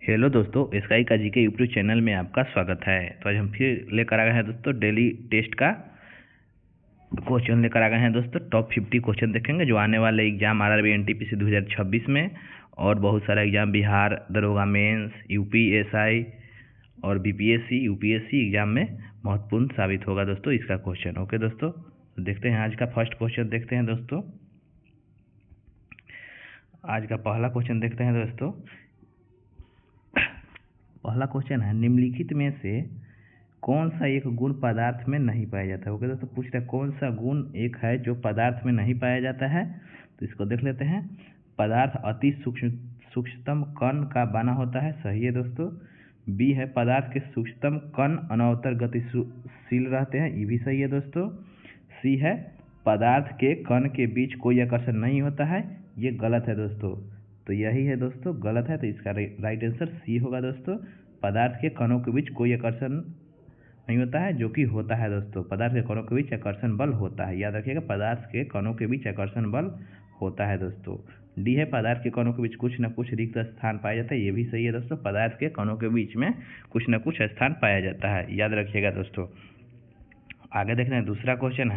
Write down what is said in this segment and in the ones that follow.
Hello दोस्तों, sky का GK YouTube channel में आपका स्वागत है। तो आज हम फिर लेकर आ गए हैं दोस्तों डेली टेस्ट का क्वेश्चन लेकर आ गए हैं दोस्तों। टॉप 50 क्वेश्चन देखेंगे जो आने वाले एग्जाम आरआरबी एनटीपीसी 2026 में और बहुत सारा एग्जाम बिहार दरोगा मेंस, यूपीएसआई और बीपीएससी यूपीएससी एग्जाम में महत्वपूर्ण साबित होगा दोस्तों इसका क्वेश्चन। ओके दोस्तों, तो देखते हैं आज का फर्स्ट क्वेश्चन। देखते हैं दोस्तों, आज का पहला क्वेश्चन देखते हैं दोस्तों। पहला क्वेश्चन है, निम्नलिखित में से कौन सा एक गुण पदार्थ में नहीं पाया जाता है। ओके दोस्तों, पूछ रहे कौन सा गुण एक है जो पदार्थ में नहीं पाया जाता है। तो इसको देख लेते हैं। पदार्थ अति सूक्ष्मतम कण का बना होता है, सही है दोस्तों। बी है, पदार्थ के सूक्ष्मतम कण अनवतर गतिशील रहते हैं, ये भी सही है दोस्तों। सी है, पदार्थ के कण के बीच कोई आकर्षण नहीं होता है, ये गलत है दोस्तों। तो यही है दोस्तों, गलत है। तो इसका राइट आंसर सी होगा दोस्तों। पदार्थ के कणों के बीच कोई आकर्षण नहीं होता है, जो कि होता है दोस्तों। पदार्थ के कणों के बीच आकर्षण बल होता है, याद रखिएगा, पदार्थ के कणों के बीच आकर्षण बल होता है दोस्तों। डी है, पदार्थ के कणों के बीच कुछ न कुछ रिक्त स्थान पाया जाता है, ये भी सही है दोस्तों। पदार्थ के कणों के बीच में कुछ न कुछ स्थान पाया जाता है, याद रखिएगा दोस्तों। आगे देखते हैं, दूसरा क्वेश्चन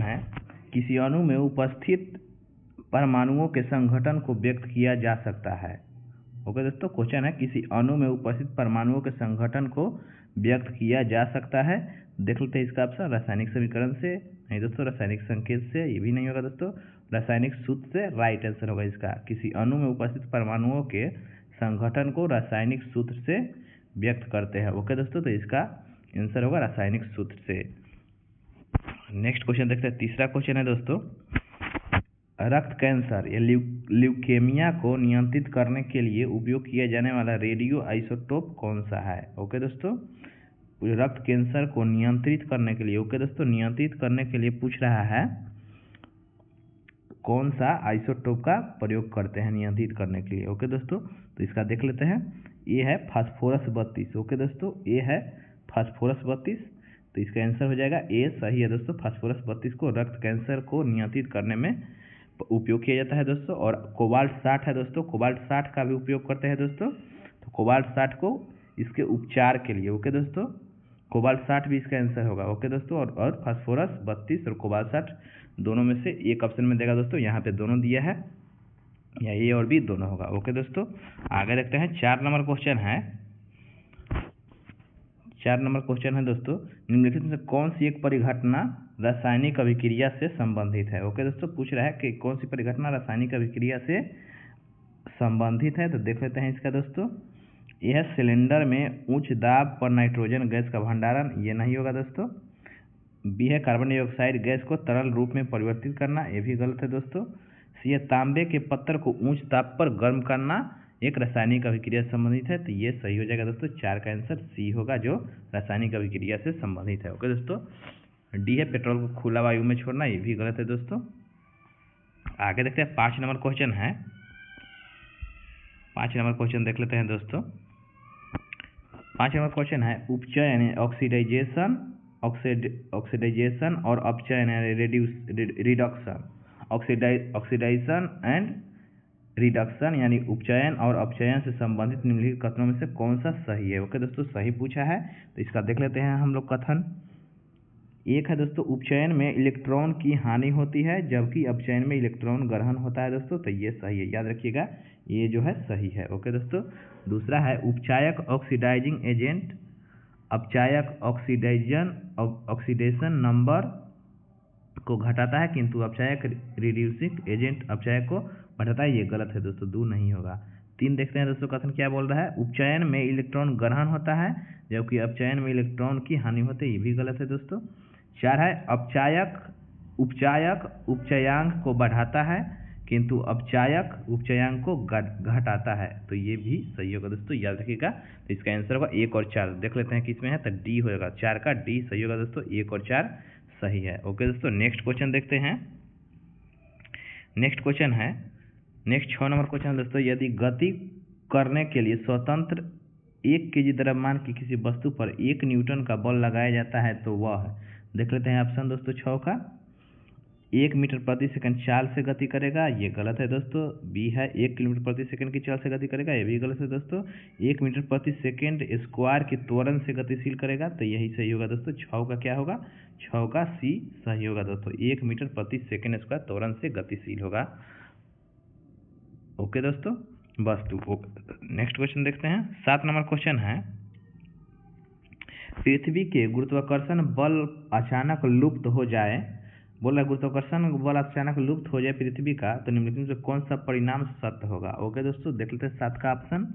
है, किसी अणु में उपस्थित परमाणुओं के संगठन को व्यक्त किया जा सकता है। ओके दोस्तों, क्वेश्चन है, किसी अणु में उपस्थित परमाणुओं के संगठन को व्यक्त किया जा सकता है। देख लेते हैं इसका ऑप्शन, रासायनिक समीकरण से नहीं दोस्तों, रासायनिक संकेत से, ये भी नहीं होगा दोस्तों, रासायनिक सूत्र से राइट आंसर होगा इसका। किसी अणु में उपस्थित परमाणुओं के संगठन को रासायनिक सूत्र से व्यक्त करते हैं। ओके दोस्तों, तो इसका आंसर होगा रासायनिक सूत्र से। नेक्स्ट क्वेश्चन देखते हैं। तीसरा क्वेश्चन है दोस्तों, रक्त कैंसर या ल्यूकेमिया को नियंत्रित करने के लिए उपयोग किया जाने वाला रेडियो आइसोटोप कौन सा है। ओके दोस्तों, रक्त कैंसर को नियंत्रित करने के लिए, ओके दोस्तों, नियंत्रित करने के लिए पूछ रहा है कौन सा आइसोटोप का प्रयोग करते हैं नियंत्रित करने के लिए। ओके दोस्तों, तो इसका देख लेते हैं। ये है फास्फोरस 32। ओके दोस्तों, ये है फास्फोरस 32, तो इसका आंसर हो जाएगा ए, सही है दोस्तों। फास्फोरस 32 को रक्त कैंसर को नियंत्रित करने में उपयोग किया जाता है दोस्तों। और कोबाल्ट 60 है दोस्तों, कोबाल्ट 60 का भी उपयोग करते हैं दोस्तों। तो कोबाल्ट 60 को इसके उपचार के लिए, ओके दोस्तों, कोबाल्ट 60 भी इसका आंसर होगा। ओके दोस्तों, और फास्फोरस 32 और कोबाल्ट 60 दोनों में से एक ऑप्शन में देगा दोस्तों। यहाँ पे दोनों दिया है, या ए और बी दोनों होगा। ओके दोस्तों, आगे देखते हैं। 4 नंबर क्वेश्चन है दोस्तों, निम्नलिखित में से कौन सी एक परिघटना रासायनिक अभिक्रिया से संबंधित है। ओके दोस्तों, पूछ रहा है कि कौन सी परिघटना रासायनिक अभिक्रिया से संबंधित है। तो देख लेते हैं इसका दोस्तों। यह सिलेंडर में उच्च दाब पर नाइट्रोजन गैस का भंडारण, ये नहीं होगा दोस्तों। बी है, कार्बन डाइऑक्साइड गैस को तरल रूप में परिवर्तित करना, ये भी गलत है दोस्तों। सी है, तांबे के पत्थर को उच्च ताप पर गर्म करना एक रासायनिक अभिक्रिया से संबंधित है, तो ये सही हो जाएगा दोस्तों। 4 का आंसर सी होगा, जो रासायनिक अभिक्रिया से संबंधित है। ओके दोस्तों, डी है, पेट्रोल को खुला वायु में छोड़ना, ये भी गलत है दोस्तों। आगे देखते हैं। 5 नंबर क्वेश्चन देख लेते हैं दोस्तों। 5 नंबर क्वेश्चन है, उपचयन ऑक्सीडाइजेशन और अपचयन रिडक्शन, ऑक्सीडाइजेशन एंड रिडक्शन यानी उपचयन और अपचयन से संबंधित निम्नलिखित कथनों में से कौन सा सही है। ओके दोस्तों, सही पूछा है, तो इसका देख लेते हैं हम लोग कथन। एक है दोस्तों, उपचयन में इलेक्ट्रॉन की हानि होती है जबकि अपचयन में इलेक्ट्रॉन ग्रहण होता है दोस्तों, तो ये सही है, याद रखिएगा, ये जो है सही है। ओके दोस्तों, दूसरा है, उपचायक ऑक्सीडाइजिंग एजेंट, अपचायक ऑक्सीडेशन नंबर को घटाता है किंतु अपचायक रिड्यूसिंग एजेंट अपचायक को बढ़ाता है, ये गलत है दोस्तों, 2 नहीं होगा। 3 देखते हैं दोस्तों, कथन क्या बोल रहा है, उपचयन में इलेक्ट्रॉन ग्रहण होता है जबकि अपचयन में इलेक्ट्रॉन की हानि होती है, ये भी गलत है दोस्तों। 4 है, उपचायक उपचयांक को बढ़ाता है किंतु अपचायक उपचयांक को घटाता है, तो ये भी सही होगा दोस्तों, याद रखिएगा। तो इसका आंसर होगा 1 और 4। देख लेते हैं किसमें है, तो डी होगा, 4 का डी सही होगा दोस्तों, 1 और 4 सही है। ओके दोस्तों, नेक्स्ट क्वेश्चन देखते हैं। नेक्स्ट 6 नंबर क्वेश्चन है दोस्तों, यदि गति करने के लिए स्वतंत्र 1 kg द्रव्यमान की किसी वस्तु पर 1 न्यूटन का बल लगाया जाता है तो वह, देख लेते हैं ऑप्शन दोस्तों 6 का। 1 मीटर प्रति सेकंड चाल से गति करेगा, ये गलत है दोस्तों। बी है 1 किलोमीटर प्रति सेकंड की चाल से गति करेगा, ये भी गलत है दोस्तों। 1 मीटर प्रति सेकंड स्क्वायर की त्वरण से गतिशील करेगा, तो यही सही होगा दोस्तों। 6 का क्या होगा, 6 का सी सही होगा दोस्तों। 1 मीटर प्रति सेकंड स्क्वायर त्वरण से गतिशील होगा। ओके दोस्तों, वस्तु। नेक्स्ट क्वेश्चन देखते हैं। 7 नंबर क्वेश्चन है, पृथ्वी के गुरुत्वाकर्षण बल अचानक लुप्त हो जाए, बोल रहा गुरुत्वाकर्षण बल अचानक लुप्त हो जाए पृथ्वी का, तो निम्नलिखित में से कौन सा परिणाम सत्य होगा। ओके दोस्तों, देख लेते हैं 7 का ऑप्शन।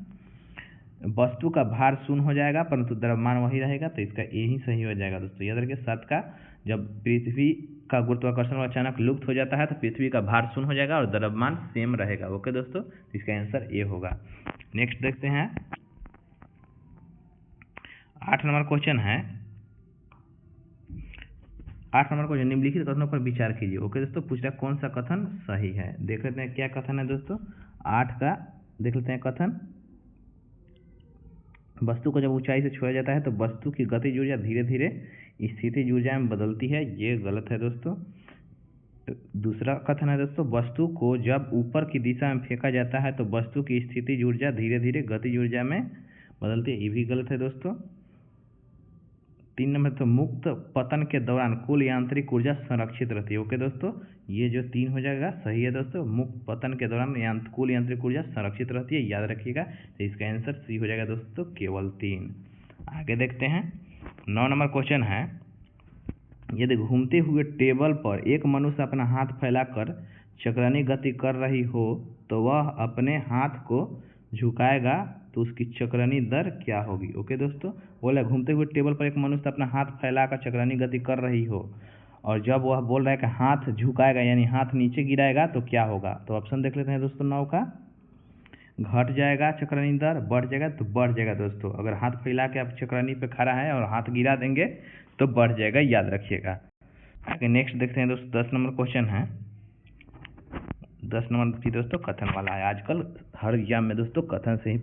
वस्तु का भार शून्य हो जाएगा परंतु द्रव्यमान वही रहेगा, तो इसका यही सही हो जाएगा दोस्तों। याद रखिए 7 का, जब पृथ्वी का गुरुत्वाकर्षण अचानक लुप्त हो जाता है तो पृथ्वी का भार शून्य हो जाएगा और द्रव्यमान सेम रहेगा। ओके दोस्तों, तो इसका आंसर ए होगा। नेक्स्ट देखते हैं। 8 नंबर क्वेश्चन है। 8 नंबर क्वेश्चन, निम्नलिखित कथनों पर विचार कीजिए। ओके दोस्तों, पूछ रहा है कौन सा कथन सही है। देख लेते हैं क्या कथन है दोस्तों। 8 का देख लेते हैं कथन। वस्तु को जब ऊंचाई से छुआ जाता है तो वस्तु की गतिज ऊर्जा धीरे धीरे स्थितिज ऊर्जा में बदलती है, ये गलत है दोस्तों। दूसरा कथन है दोस्तों, वस्तु को जब ऊपर की दिशा में फेंका जाता है तो वस्तु की स्थितिज ऊर्जा धीरे धीरे गतिज ऊर्जा में बदलती है, ये भी गलत है दोस्तों। 3 नंबर तो मुक्त पतन के दौरान कुल यांत्रिक ऊर्जा संरक्षित रहती है। ओके दोस्तों, ये जो 3 हो जाएगा सही है दोस्तों। मुक्त पतन के दौरान कुल यांत्रिक ऊर्जा संरक्षित रहती है, याद रखिएगा। तो इसका आंसर सी हो जाएगा दोस्तों, केवल 3। आगे देखते हैं। 9 नंबर क्वेश्चन है, यदि घूमते हुए टेबल पर एक मनुष्य अपना हाथ फैलाकर चक्रानी गति कर रही हो तो वह अपने हाथ को झुकाएगा तो उसकी चक्रानी दर क्या होगी। ओके दोस्तों, बोला घूमते हुए टेबल पर एक मनुष्य अपना हाथ फैलाकर चक्रानी गति कर रही हो और जब वह बोल रहा है कि हाथ झुकाएगा यानी हाथ नीचे गिराएगा तो क्या होगा। तो ऑप्शन देख लेते हैं दोस्तों। 9 का, घट जाएगा चक्रानी दर, बढ़ जाएगा तो बढ़ जाएगा दोस्तों। अगर हाथ फैला के आप चक्रानी पे खड़ा है और हाथ गिरा देंगे तो बढ़ जाएगा, याद रखिएगा। आगे नेक्स्ट देखते हैं दोस्तों। 10 नंबर क्वेश्चन है। 10 नंबर भी दोस्तों कथन वाला है। आजकल हर एग्जाम में दोस्तों कथन से ही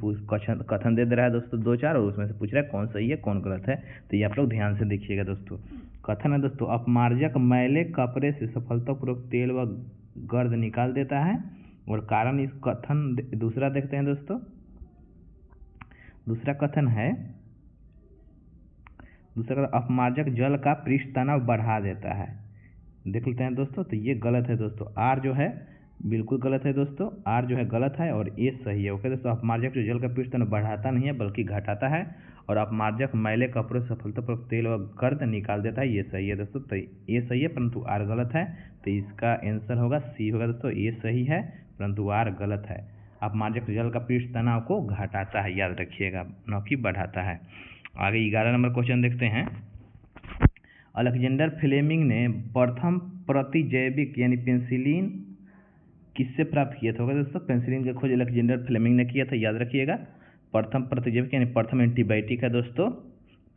कथन दे रहा है दोस्तों 2-4, और उसमें से पूछ रहा है कौन सही है कौन गलत है, तो ये आप लोग ध्यान से देखिएगा दोस्तों। कथन है दोस्तों, अपमार्जक मैले कपड़े से सफलतापूर्वक तेल व गर्द निकाल देता है, और कारण इस कथन दूसरा देखते हैं दोस्तों। दूसरा कथन है, दूसरा अपमार्जक जल का पृष्ठ तनाव बढ़ा देता है। देख लेते हैं दोस्तों, तो ये गलत है दोस्तों। आर जो है बिल्कुल गलत है दोस्तों, आर जो है गलत है और ए सही है। ओके दोस्तों, अपमार्जक जो जल का पृष्ठ तनाव बढ़ाता नहीं है बल्कि घटाता है, और अपमार्जक मैले कपड़ों से सफलतापूर्वक तेल व गर्द निकाल देता है, ये सही है दोस्तों। तो ये सही है परंतु आर गलत है, तो इसका आंसर होगा सी होगा दोस्तों। ये सही है परंतु आर गलत है। अपमार्जक जल का पृष्ठ तनाव को घटाता है, याद रखिएगा, न कि बढ़ाता है। आगे 11 नंबर क्वेश्चन देखते हैं। अलेक्जेंडर फ्लेमिंग ने प्रथम प्रतिजैविक यानी पेंसिलिन किससे प्राप्त किया था। होगा दोस्तों, पेंसिलिन की खोज अलेक्जेंडर फ्लेमिंग ने किया था, याद रखिएगा। प्रथम प्रतिजैविक यानी प्रथम एंटीबायोटिक है दोस्तों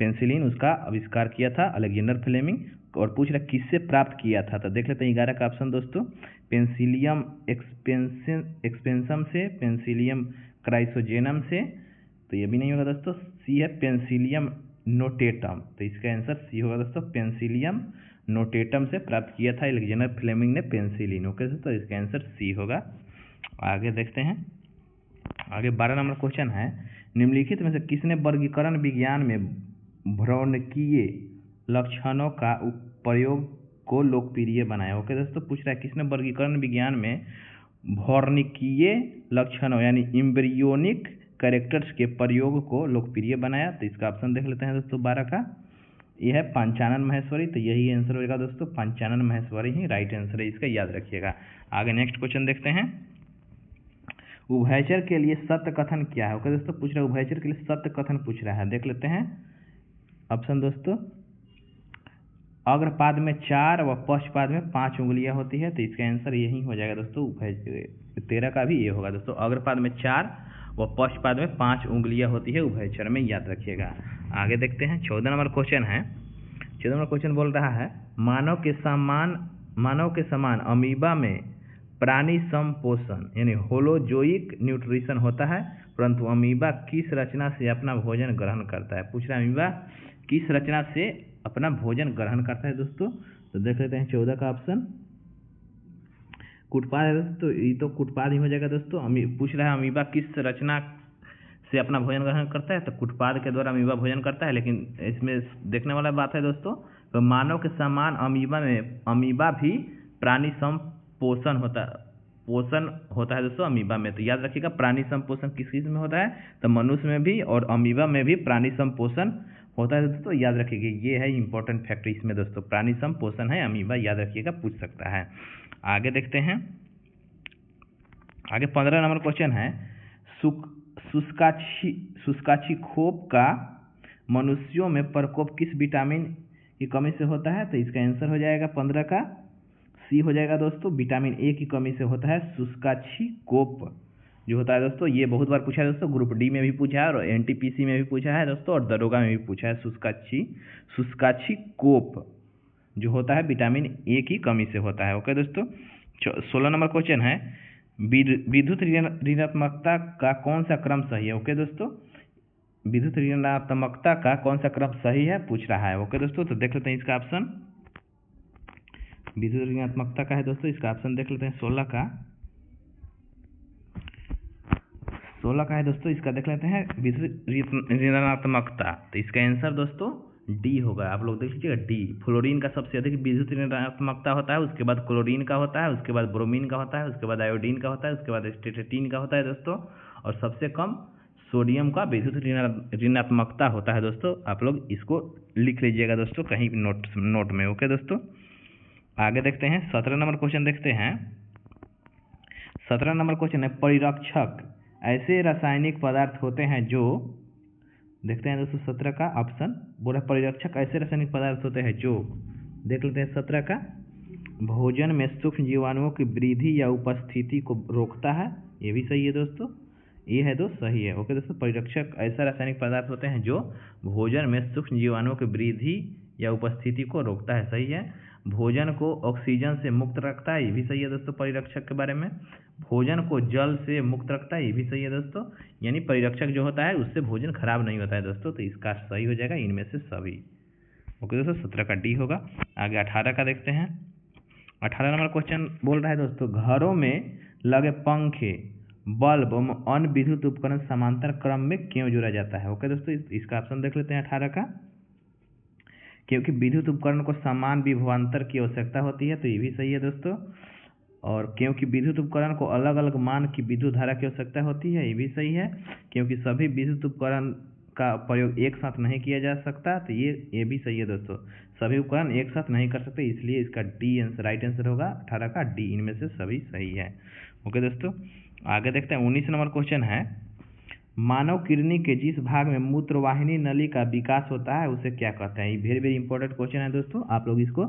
पेंसिलिन, उसका आविष्कार किया था अलेक्जेंडर फ्लेमिंग। और पूछ रहा किससे प्राप्त किया था, तो देख लेते हैं 11 का ऑप्शन दोस्तों। पेंसिलियम एक्सपेंसम से, पेंसिलियम क्राइसोजेनम से, तो ये भी नहीं होगा दोस्तों। सी है पेंसिलियम नोटेटम, तो इसका आंसर सी होगा दोस्तों। पेंसिलियम नोटेटम से प्राप्त किया था अलेक्जेंडर फ्लेमिंग ने पेंसिलिन। ओके दोस्तों, इसका आंसर सी होगा। आगे देखते हैं। आगे 12 नंबर क्वेश्चन है, निम्नलिखित में से किसने वर्गीकरण विज्ञान में भ्रौणकीय लक्षणों का प्रयोग को लोकप्रिय बनाया। ओके दोस्तों, पूछ रहा है किसने वर्गीकरण विज्ञान में भ्रौणकीय लक्षणों यानी एम्ब्रियोनिक कैरेक्टर्स के प्रयोग को लोकप्रिय बनाया, तो इसका ऑप्शन देख लेते हैं दोस्तों। 12 का यह है पंचानन माहेश्वरी, तो यही आंसर होगा दोस्तों। पंचानन माहेश्वरी ही राइट आंसर है इसका, याद रखिएगा। आगे नेक्स्ट क्वेश्चन देखते हैं। उभयचर के लिए सत्य कथन क्या है। ओके दोस्तों, पूछ रहा है उभयचर के लिए सत्य कथन पूछ रहा है। देख लेते हैं ऑप्शन दोस्तों। अग्रपाद में 4 व पश्चपाद में 5 उंगलियां होती है, तो इसका आंसर यही हो जाएगा दोस्तों। उभयचर 13 का भी ये होगा दोस्तों। अग्रपाद में 4 व पश्चपाद में 5 उंगलियां होती है उभयचर में, याद रखिएगा। आगे देखते हैं। 14 नंबर क्वेश्चन है। 14 नंबर क्वेश्चन बोल रहा है, मानव के समान अमीबा में प्राणी संपोषण यानी होलोजोइक न्यूट्रिशन होता है, परंतु अमीबा किस रचना से अपना भोजन ग्रहण करता है। पूछ रहा है अमीबा किस रचना से अपना भोजन ग्रहण करता है दोस्तों, तो देख लेते हैं 14 का ऑप्शन। कूटपाद है दोस्तों, तो ये तो कूटपाद ही हो जाएगा दोस्तों। पूछ रहा है अमीबा किस रचना से अपना भोजन ग्रहण करता है, तो कूटपाद के द्वारा अमीबा भोजन करता है। लेकिन इसमें देखने वाला बात है दोस्तों, तो मानव के समान अमीबा भी प्राणी संपोषण होता है दोस्तों अमीबा में। तो याद रखिएगा प्राणी संपोषण किस किस में होता है, तो मनुष्य में भी और अमीबा में भी प्राणी संपोषण होता है दोस्तों, याद रखिएगा। ये है इंपॉर्टेंट फैक्ट इसमें दोस्तों, प्राणी संपोषण है अमीबा, याद रखिएगा, पूछ सकता है। आगे देखते हैं, आगे 15 नंबर क्वेश्चन है, शुष्काक्षी खोप का मनुष्यों में प्रकोप किस विटामिन की कमी से होता है, तो इसका आंसर हो जाएगा 15 का सी हो जाएगा दोस्तों, विटामिन ए की कमी से होता है शुष्काक्षी कोप जो होता है दोस्तों। ये बहुत बार पूछा है दोस्तों, ग्रुप डी में भी पूछा है और एनटीपीसी में भी पूछा है दोस्तों, और दरोगा में भी पूछा है। शुष्काक्षी कोप जो होता है विटामिन ए की कमी से होता है। ओके दोस्तों। 16 नंबर क्वेश्चन है, विद्युत ऋणात्मकता का कौन सा क्रम सही है। ओके दोस्तों, विद्युत ऋणात्मकता का कौन सा क्रम सही है पूछ रहा है। ओके दोस्तों, तो देख लेते हैं इसका ऑप्शन। विद्युत ऋणात्मकता का है दोस्तों, इसका ऑप्शन देख लेते हैं 16 का है दोस्तों, इसका देख लेते हैं विद्युत ऋणात्मकता। तो इसका आंसर दोस्तों डी होगा। आप लोग देख लीजिएगा डी। फ्लोरीन का सबसे अधिक विद्युत ऋणात्मकता होता है, उसके बाद क्लोरीन का होता है, उसके बाद ब्रोमीन का होता है, उसके बाद आयोडीन का होता है, उसके बाद स्टेटिन का होता है दोस्तों, और सबसे कम सोडियम का विद्युत ऋणात्मकता होता है दोस्तों। आप लोग इसको लिख लीजिएगा दोस्तों कहीं नोट में। ओके दोस्तों, आगे देखते हैं 17 नंबर क्वेश्चन देखते हैं। 17 नंबर क्वेश्चन है, परिरक्षक ऐसे रासायनिक पदार्थ होते हैं जो, देखते हैं दोस्तों 17 का ऑप्शन बोला, परिरक्षक ऐसे रासायनिक पदार्थ होते हैं जो, देख लेते हैं 17 का, भोजन में सूक्ष्म जीवाणुओं की वृद्धि या उपस्थिति को रोकता है। ये भी सही है दोस्तों, ये है दोस्त सही है। ओके दोस्तों, परिरक्षक ऐसा रासायनिक पदार्थ होते हैं जो भोजन में सूक्ष्म जीवाणुओं की वृद्धि या उपस्थिति को रोकता है, सही है। भोजन को ऑक्सीजन से मुक्त रखता है, ये भी सही है दोस्तों परिरक्षक के बारे में। भोजन को जल से मुक्त रखता है, ये भी सही है दोस्तों। यानी परिरक्षक जो होता है उससे भोजन खराब नहीं होता है दोस्तों, तो इसका सही हो जाएगा इनमें से सभी। ओके दोस्तों, 17 का डी होगा। आगे 18 का देखते हैं। 18 नंबर क्वेश्चन बोल रहा है दोस्तों, घरों में लगे पंखे, बल्ब और अन्य विद्युत उपकरण समांतर क्रम में क्यों जोड़ा जाता है। ओके दोस्तों, इसका ऑप्शन देख लेते हैं 18 का, क्योंकि विद्युत उपकरण को समान विभवांतर की आवश्यकता होती है, तो ये भी सही है दोस्तों। और क्योंकि विद्युत उपकरण को अलग अलग मान की विद्युत धारा की आवश्यकता होती है, ये भी सही है। क्योंकि सभी विद्युत उपकरण का प्रयोग एक साथ नहीं किया जा सकता, तो ये भी सही है दोस्तों, सभी उपकरण एक साथ नहीं कर सकते, इसलिए इसका डी आंसर राइट आंसर होगा 18 का डी, इनमें से सभी सही है। ओके दोस्तों, आगे देखते हैं 19 नंबर क्वेश्चन है, मानव किडनी के जिस भाग में मूत्रवाहिनी नली का विकास होता है उसे क्या कहते हैं। ये वेरी वेरी इंपॉर्टेंट क्वेश्चन है दोस्तों, आप लोग इसको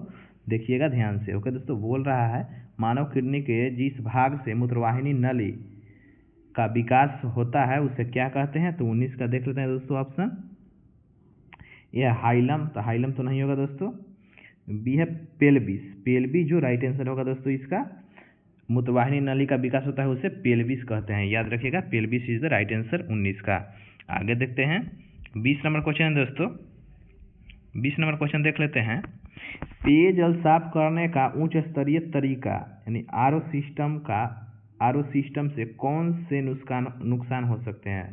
देखिएगा ध्यान से। ओके दोस्तों, बोल रहा है मानव किडनी के जिस भाग से मूत्रवाहिनी नली का विकास होता है उसे क्या कहते हैं, तो 19 का देख लेते हैं दोस्तों ऑप्शन। यह हाइलम, तो हाइलम तो नहीं होगा दोस्तों, बी है पेल्विस जो राइट आंसर होगा दोस्तों इसका। मूत्रवाहिनी नली का विकास होता है उसे पेल्विस कहते हैं, याद रखिएगा, pelvis is the right answer 19 का। आगे देखते हैं 20 नंबर क्वेश्चन है दोस्तों। 20 नंबर क्वेश्चन देख लेते हैं, पेयजल साफ करने का उच्च स्तरीय तरीका यानी आरओ सिस्टम से कौन से नुकसान हो सकते हैं।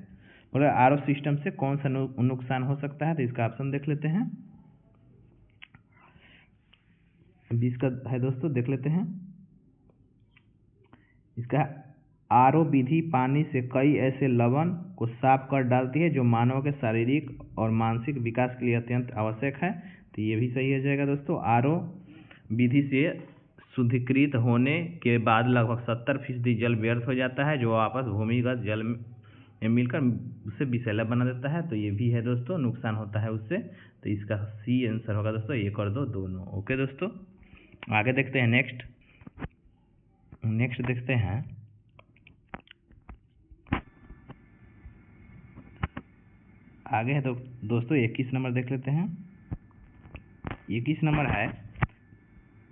बोले आरओ सिस्टम से कौन सा नुकसान हो सकता है, तो इसका ऑप्शन देख लेते हैं। 20 का है दोस्तों, देख लेते हैं इसका। आरओ विधि पानी से कई ऐसे लवण को साफ कर डालती है जो मानव के शारीरिक और मानसिक विकास के लिए अत्यंत आवश्यक है, तो ये भी सही हो जाएगा दोस्तों। आरओ विधि से शुद्धिकृत होने के बाद लगभग 70% जल व्यर्थ हो जाता है, जो वापस भूमिगत जल में मिलकर उसे विषैला बना देता है, तो ये भी है दोस्तों, नुकसान होता है उससे, तो इसका सी आंसर होगा दोस्तों, 1 और 2 दोनों। ओके दोस्तों, आगे देखते हैं नेक्स्ट देखते हैं, आगे है तो दोस्तों 21 नंबर देख लेते हैं। 21 नंबर है,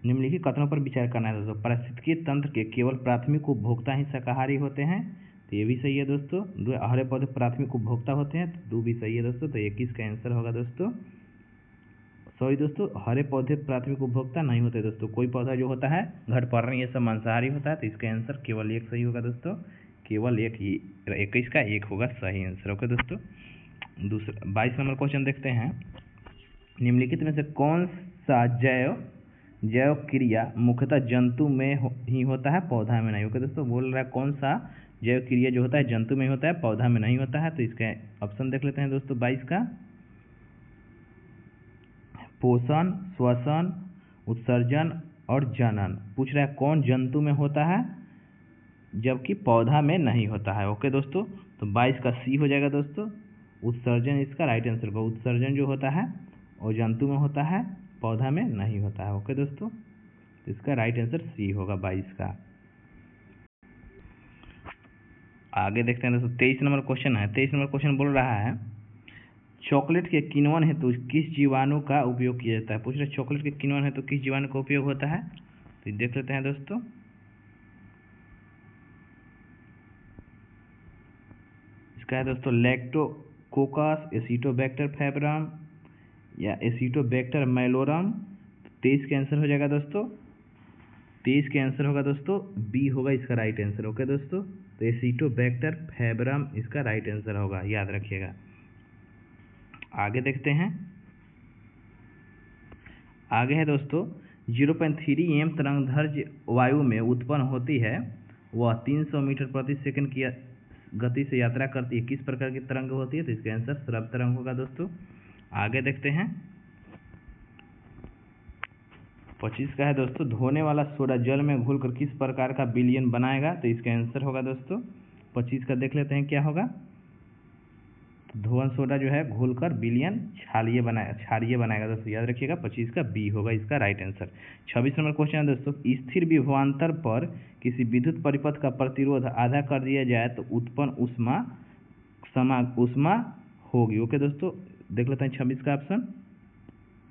निम्नलिखित कथनों पर विचार करना है दोस्तों। पारिस्थितिकी तंत्र के केवल प्राथमिक उपभोक्ता ही शाकाहारी होते हैं, तो ये भी सही है दोस्तों। हरे पौधे प्राथमिक उपभोक्ता होते हैं, तो 2 भी सही है दोस्तों, तो 21 का आंसर होगा दोस्तों सॉरी दोस्तों, हरे पौधे प्राथमिक उपभोक्ता नहीं होते दोस्तों। कोई पौधा जो होता है घटपर्णी ये सब मांसाहारी होता है, तो इसका आंसर केवल एक सही होगा दोस्तों, केवल एक ही 21 का एक होगा सही आंसर। ओके दोस्तों, दूसरा 22 नंबर क्वेश्चन देखते हैं। निम्नलिखित में से कौन सा जैव क्रिया मुख्यतः जंतु में ही होता है, पौधा में नहीं। ओके दोस्तों, बोल रहा है कौन सा जैव क्रिया जो होता है जंतु में होता है, पौधा में नहीं होता है। तो इसका ऑप्शन देख लेते हैं दोस्तों 22 का। पोषण, श्वसन, उत्सर्जन और जनन। पूछ रहा है कौन जंतु में होता है जबकि पौधा में नहीं होता है। ओके दोस्तों, तो 22 का सी हो जाएगा दोस्तों। उत्सर्जन इसका राइट आंसर होगा। उत्सर्जन जो होता है वो जंतु में होता है, पौधा में नहीं होता है। ओके दोस्तों, तो इसका राइट आंसर सी होगा 22 का। आगे देखते हैं दोस्तों 23 नंबर क्वेश्चन है। 23 नंबर क्वेश्चन बोल रहा है चॉकलेट के किण्वन हेतु किस जीवाणु का उपयोग किया जाता है। पूछ रहे चॉकलेट के किण्वन हेतु किस जीवाणु का उपयोग होता है, तो देख लेते हैं दोस्तों। इसका है दोस्तों लैक्टोकोकस, एसिटोबैक्टर फेबरम या एसिटोबैक्टर मैलोरम। 23 का आंसर हो जाएगा दोस्तों, 23 के आंसर होगा दोस्तों बी होगा इसका राइट आंसर। ओके दोस्तों, तो एसिटोबैक्टर फेबरम इसका राइट आंसर होगा, याद रखिएगा। आगे देखते हैं। आगे है दोस्तों 0.3 एम तरंगदैर्घ्य वायु में उत्पन्न होती है, वह 300 मीटर प्रति सेकंड की गति से यात्रा करती है। किस प्रकार की तरंग होती है, तो इसका आंसर श्रव्य तरंग होगा दोस्तों। आगे देखते हैं 25 का है दोस्तों धोने वाला सोडा जल में घुलकर किस प्रकार का विलयन बनाएगा, तो इसका आंसर होगा दोस्तों 25 का देख लेते हैं क्या होगा। धोवन सोडा जो है घोलकर विलयन क्षारीय बनाएगा दोस्तों, याद रखिएगा। 25 का बी होगा इसका राइट आंसर। 26 नंबर क्वेश्चन है दोस्तों स्थिर विभवांतर पर किसी विद्युत परिपथ का प्रतिरोध आधा कर दिया जाए तो उत्पन्न ऊष्मा होगी। ओके दोस्तों, देख लेते हैं 26 का ऑप्शन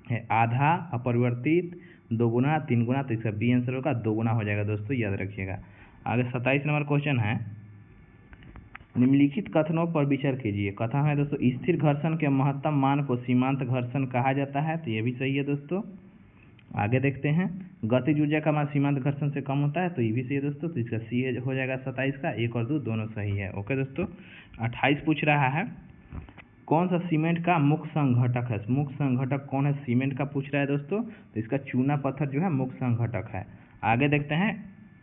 है आधा, अपरिवर्तित, 2 गुना, 3 गुना। तो इसका बी आंसर होगा 2 गुना हो जाएगा दोस्तों, याद रखिएगा। आगे 27 नंबर क्वेश्चन है निम्नलिखित कथनों पर विचार कीजिए। कथन है दोस्तों स्थिर घर्षण के महत्तम मान को सीमांत घर्षण कहा जाता है, तो ये भी सही है दोस्तों। आगे देखते हैं गतिज ऊर्जा का मान सीमांत घर्षण से कम होता है, तो ये भी सही है दोस्तों। तो इसका सी हो जाएगा 27 का, 1 और 2 दोनों सही है। ओके दोस्तों, 28 पूछ रहा है कौन सा सीमेंट का मुख्य संघटक है। मुख्य संघटक कौन है सीमेंट का, पूछ रहा है दोस्तों। तो इसका चूना पत्थर जो है मुख्य संघटक है। आगे देखते हैं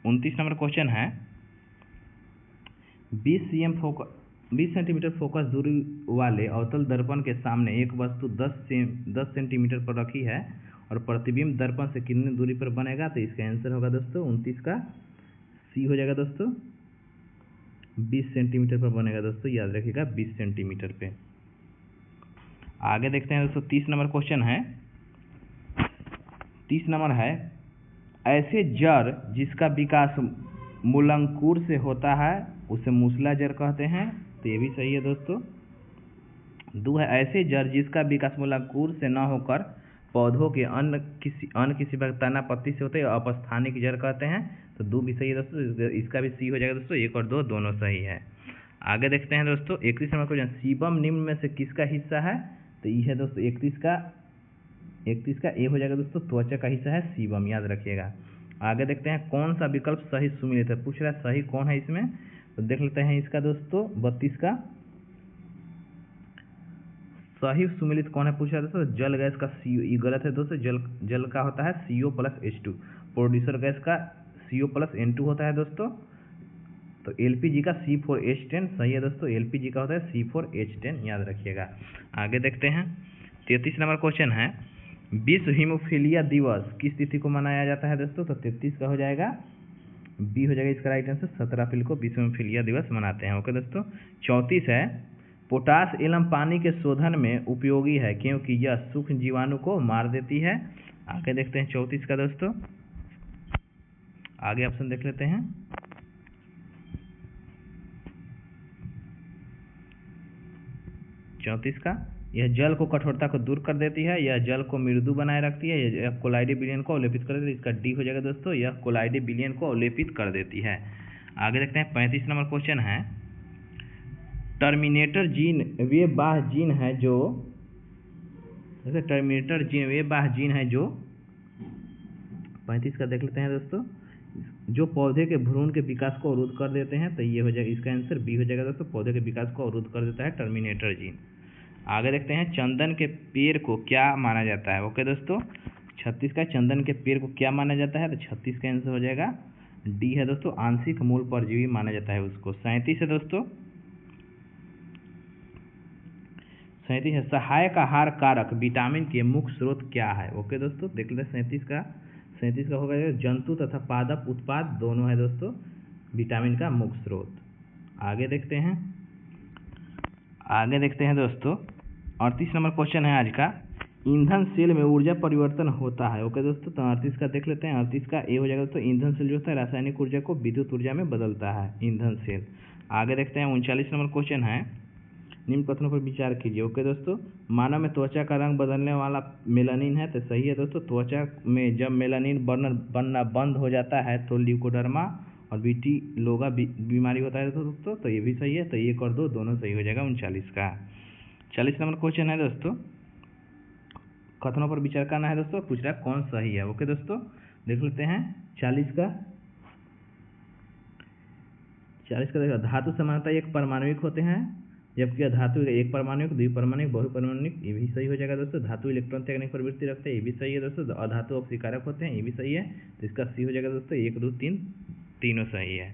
29 नंबर क्वेश्चन है 20 सेंटीमीटर फोकस दूरी वाले अवतल दर्पण के सामने एक वस्तु 10 सेंटीमीटर पर रखी है और प्रतिबिंब दर्पण से कितनी दूरी पर बनेगा, तो इसका आंसर होगा दोस्तों 29 का सी हो जाएगा दोस्तों, 20 सेंटीमीटर पर बनेगा दोस्तों, याद रखिएगा 20 सेंटीमीटर पे। आगे देखते हैं दोस्तों 30 नंबर क्वेश्चन है। 30 नंबर है ऐसे जड़ जिसका विकास मूलांकुर से होता है उसे मूसला जड़ कहते हैं, तो ये भी सही है दोस्तों। 2 है ऐसे जड़ जिसका विकास मूलांकुर से न होकर पौधों के अन्य किसी तना पत्ती से होते हैं अपस्थानिक जड़ कहते हैं, तो 2 भी सही है दोस्तों, इसका भी सी हो जाएगा दोस्तों। 1 और 2 दोनों सही है। आगे देखते हैं दोस्तों 31 नंबर क्वेश्चन सीबम निम्न में से किसका हिस्सा है, तो ये है दोस्तों 31 का ए हो जाएगा दोस्तों, त्वचा का हिस्सा है सीबम, याद रखिएगा। आगे देखते हैं कौन सा विकल्प सही सुमेलित है, पूछ रहा है सही कौन है इसमें, तो देख लेते हैं इसका दोस्तों 32 का सही सुमेलित कौन है, पूछ रहा है दोस्तों जल गैस का CO, ये गलत है दोस्तों। जल का होता है CO + H2, प्रोड्यूसर गैस का CO + N2 होता है दोस्तों। तो LPG का C4H10 सही है दोस्तों, LPG का होता है C4H10, याद रखिएगा। आगे देखते हैं 33 नंबर क्वेश्चन है विश्व हीमोफीलिया दिवस किस तिथि को मनाया जाता है दोस्तों, तो 33 का हो जाएगा बी हो जाएगा इसका राइट आंसर, 17 अप्रैल को विश्व हीमोफीलिया दिवस मनाते हैं। ओके दोस्तों, 34 है पोटास एवं पानी के शोधन में उपयोगी है क्योंकि यह सूक्ष्म जीवाणु को मार देती है। आगे देखते हैं 34 का दोस्तों, आगे ऑप्शन देख लेते हैं। 34 का यह जल को कठोरता को दूर कर देती है, यह जल को मृदु बनाए रखती है, यह कोलाइडी विलयन को अवलेपित कर देती है, इसका डी हो जाएगा दोस्तों, यह कोलाइडी विलयन को अवलेपित कर देती है। आगे देखते हैं 35 नंबर क्वेश्चन है टर्मिनेटर जीन वे बाह्य जीन है जो जैसे टर्मिनेटर जीन, ये बाह्य जीन है जो 35 का देख लेते हैं दोस्तों, जो पौधे के भ्रूण के विकास को अवरुद्ध कर देते हैं, तो ये हो जाएगा, इसका आंसर बी हो जाएगा दोस्तों, पौधे के विकास को अवरुद्ध कर देता है टर्मिनेटर जीन। आगे देखते हैं, चंदन के पेड़ को क्या माना जाता है। ओके दोस्तों, 36 का चंदन के पेड़ को क्या माना जाता है, तो 36 का आंसर हो जाएगा डी है दोस्तों, आंशिक मूल परजीवी माना जाता है उसको। 37 है दोस्तों, 37 है, सहायक आहार कारक विटामिन के मुख्य स्रोत क्या है। ओके दोस्तों, देख लेते हैं 37 का होगा जंतु तथा पादप उत्पाद दोनों है दोस्तों विटामिन का मुख्य स्रोत। आगे देखते हैं दोस्तों, 38 नंबर क्वेश्चन है आज का, ईंधन सेल में ऊर्जा परिवर्तन होता है। ओके दोस्तों, तो 38 का देख लेते हैं, 38 का ए हो जाएगा दोस्तों, ईंधन सेल जो होता है रासायनिक ऊर्जा को विद्युत ऊर्जा में बदलता है, ईंधन सेल। आगे देखते हैं, 39 नंबर क्वेश्चन है, निम्न कथनों पर विचार कीजिए। ओके दोस्तों, मानव में त्वचा का रंग बदलने वाला मेलानिन है, तो सही है दोस्तों, त्वचा में जब मेलानिन बनना बंद हो जाता है तो ल्यूकोडर्मा और विटिलोगा बीमारी होता है दोस्तों, तो ये भी सही है, तो 1 और 2 दोनों सही हो जाएगा 39 का। 40 नंबर क्वेश्चन है दोस्तों, कथनों पर विचार करना है दोस्तों, पूछ रहा है कौन सही है। ओके दोस्तों, देख लेते हैं 40 का देखो, धातु समानता एक परमाणुिक होते हैं, जबकि अधातु एक परमाणुिक, द्विपरमाणुिक, बहुपरमाणुिक, ये भी सही हो जाएगा दोस्तों। धातु इलेक्ट्रॉन त्यागने की प्रवृत्ति रखते हैं, ये भी सही है दोस्तों। अधातु अपसीकारक होते हैं, ये भी सही है, तो इसका सी हो जाएगा दोस्तों, 1 2 3 तीनों सही है।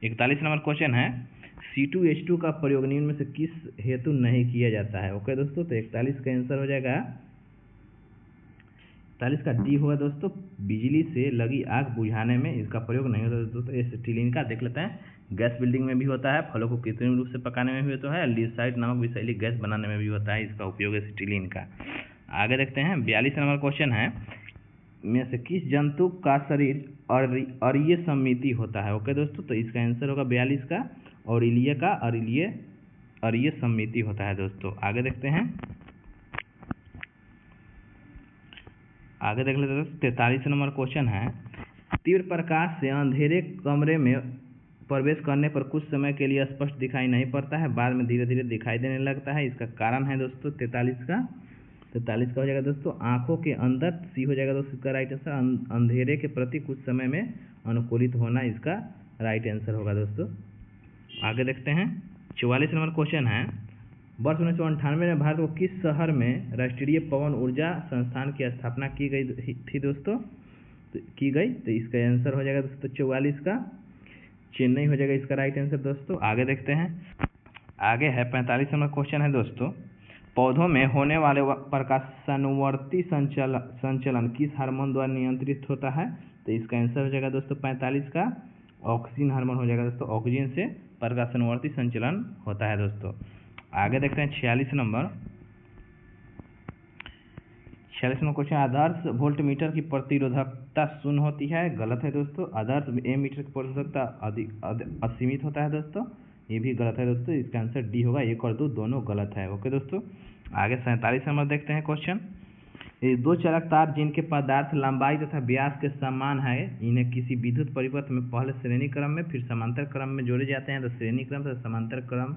41 नंबर क्वेश्चन है, C2H2 का प्रयोग निम्न में से किस हेतु नहीं किया जाता है। ओके दोस्तों, तो 41 का आंसर हो जाएगा, 41 का डी होगा दोस्तों, बिजली से लगी आग बुझाने में इसका प्रयोग नहीं होता दोस्तों। एसिटिलीन का देख लेते हैं, गैस बिल्डिंग में भी होता है, फलों को कृत्रिम रूप से पकाने में भी होता है, लीसाइड नामक विषैली गैस बनाने में भी होता है इसका उपयोग एसिटिलीन का। आगे देखते हैं, 42 नंबर क्वेश्चन है, में से किस जंतु का शरीर अरीय सममिति होता है। ओके दोस्तों, तो इसका आंसर होगा 42 का, औरेलिया का अरीय सममिति होता है दोस्तों। आगे देखते हैं, आगे देख लेते हैं, 43 नंबर क्वेश्चन है, तीव्र प्रकाश से अंधेरे कमरे में प्रवेश करने पर कुछ समय के लिए स्पष्ट दिखाई नहीं पड़ता है, बाद में धीरे धीरे दिखाई देने लगता है, इसका कारण है दोस्तों 43 का हो जाएगा दोस्तों, आंखों के अंदर, सी हो जाएगा दोस्तों इसका राइट आंसर, अंधेरे के प्रति कुछ समय में अनुकूलित होना इसका राइट आंसर होगा दोस्तों। आगे देखते हैं, 44 नंबर क्वेश्चन है, वर्ष 1998 में भारत को किस शहर में राष्ट्रीय पवन ऊर्जा संस्थान की स्थापना की गई थी दोस्तों, तो इसका आंसर हो जाएगा दोस्तों 44 का, चेन्नई हो जाएगा इसका राइट आंसर दोस्तों। आगे देखते हैं, आगे है 45 नंबर क्वेश्चन है दोस्तों, पौधों में होने वाले प्रकाशानुवर्ती संचलन किस हार्मोन द्वारा नियंत्रित होता है, तो इसका आंसर हो जाएगा दोस्तों 45 का, ऑक्सीजन हार्मोन हो जाएगा दोस्तों, ऑक्सीजन से प्रकाशानुवर्ती संचलन होता है दोस्तों। आगे देखते हैं 46 नंबर क्वेश्चन, आदर्श वोल्ट मीटर की प्रतिरोधकता 0 होती है, गलत है दोस्तों। आदर्श ए मीटर की प्रतिरोधकता असीमित होता है दोस्तों, ये भी गलत है दोस्तों, इसका आंसर डी होगा, 1 और 2 दोनों गलत है। ओके दोस्तों, आगे 47 नंबर देखते हैं क्वेश्चन, दो चरक तार जिनके पदार्थ लंबाई तथा व्यास के समान है, इन्हें किसी विद्युत परिपथ में पहले श्रेणी क्रम में फिर समांतर क्रम में जोड़े जाते हैं, तो श्रेणी क्रम तथा समांतर क्रम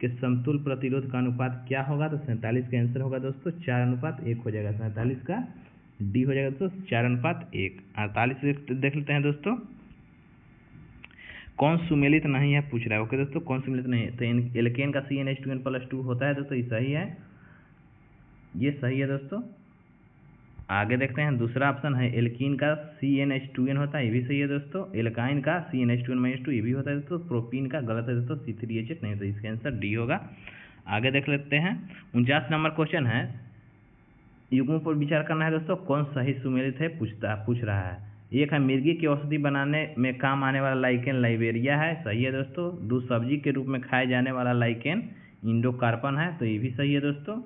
के समतुल प्रतिरोध का अनुपात क्या होगा, तो 47 का आंसर होगा दोस्तों 4:1 हो जाएगा, 47 का डी हो जाएगा दोस्तों 4:1। 48 देख लेते हैं दोस्तों, कौन सुमेलित नहीं है पूछ रहा है। ओके दोस्तों, कौन सुमेलित नहीं है, तो एल्केन का CnH2n+2 होता है दोस्तों, ये सही है, ये सही है दोस्तों। आगे देखते हैं, दूसरा ऑप्शन है एल्कीन का CnH2n होता है, ये भी सही है दोस्तों। एल्काइन का CnH2n-2 ये भी होता है दोस्तों। प्रोपीन का गलत है दोस्तों, C3H8 नहीं, तो इसका आंसर डी होगा। आगे देख लेते हैं, 49 नंबर क्वेश्चन है, युग्मों पर विचार करना है दोस्तों, कौन सही सुमेलित है पूछ रहा है। एक है मिर्गी की औषधि बनाने में काम आने वाला लाइकेन लाइबेरिया है, सही है दोस्तों। दूध सब्जी के रूप में खाए जाने वाला लाइकेन इंडोकार्पन है, तो ये भी सही है दोस्तों।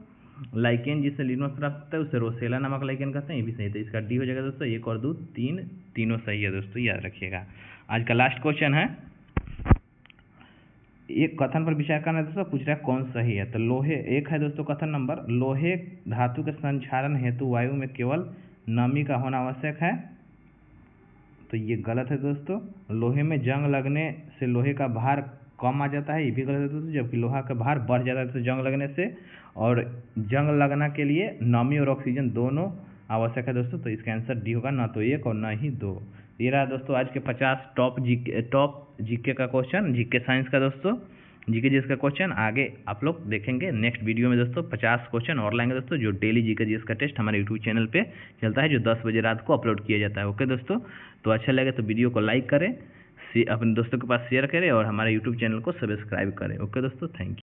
लाइकेन जिससे लिनोस प्राप्त होता है उसे रोसेला नामक लाइकेन कहते हैं, ये भी सही है, तो इसका डी हो जाएगा दोस्तों, 1 और 2 तीनों सही है दोस्तों, याद रखिएगा। आज का लास्ट क्वेश्चन है, एक कथन पर विचार करना है दोस्तों, पूछ रहा है कौन सही है, तो लोहे, एक है दोस्तों कथन नंबर, लोहे धातु के संक्षारण हेतु वायु में केवल नमी का होना आवश्यक है, तो ये गलत है दोस्तों। लोहे में जंग लगने से लोहे का भार कम आ जाता है, ये भी गलत है दोस्तों। जबकि लोहा का भार बढ़ जाता है दोस्तों जंग लगने से, और जंग लगना के लिए नमी और ऑक्सीजन दोनों आवश्यक है दोस्तों। तो इसका आंसर डी होगा, ना तो 1 और ना ही 2। ये रहा दोस्तों आज के 50 टॉप जीके का क्वेश्चन, जीके साइंस का दोस्तों, जीके जीएस का क्वेश्चन। आगे आप लोग देखेंगे नेक्स्ट वीडियो में दोस्तों 50 क्वेश्चन और लाएंगे दोस्तों, जो डेली जीके जीएस का टेस्ट हमारे यूट्यूब चैनल पे चलता है, जो 10 बजे रात को अपलोड किया जाता है। ओके दोस्तों, तो अच्छा लगे तो वीडियो को लाइक करें, अपने दोस्तों के पास शेयर करें और हमारे यूट्यूब चैनल को सब्सक्राइब करें। ओके दोस्तों, थैंक यू।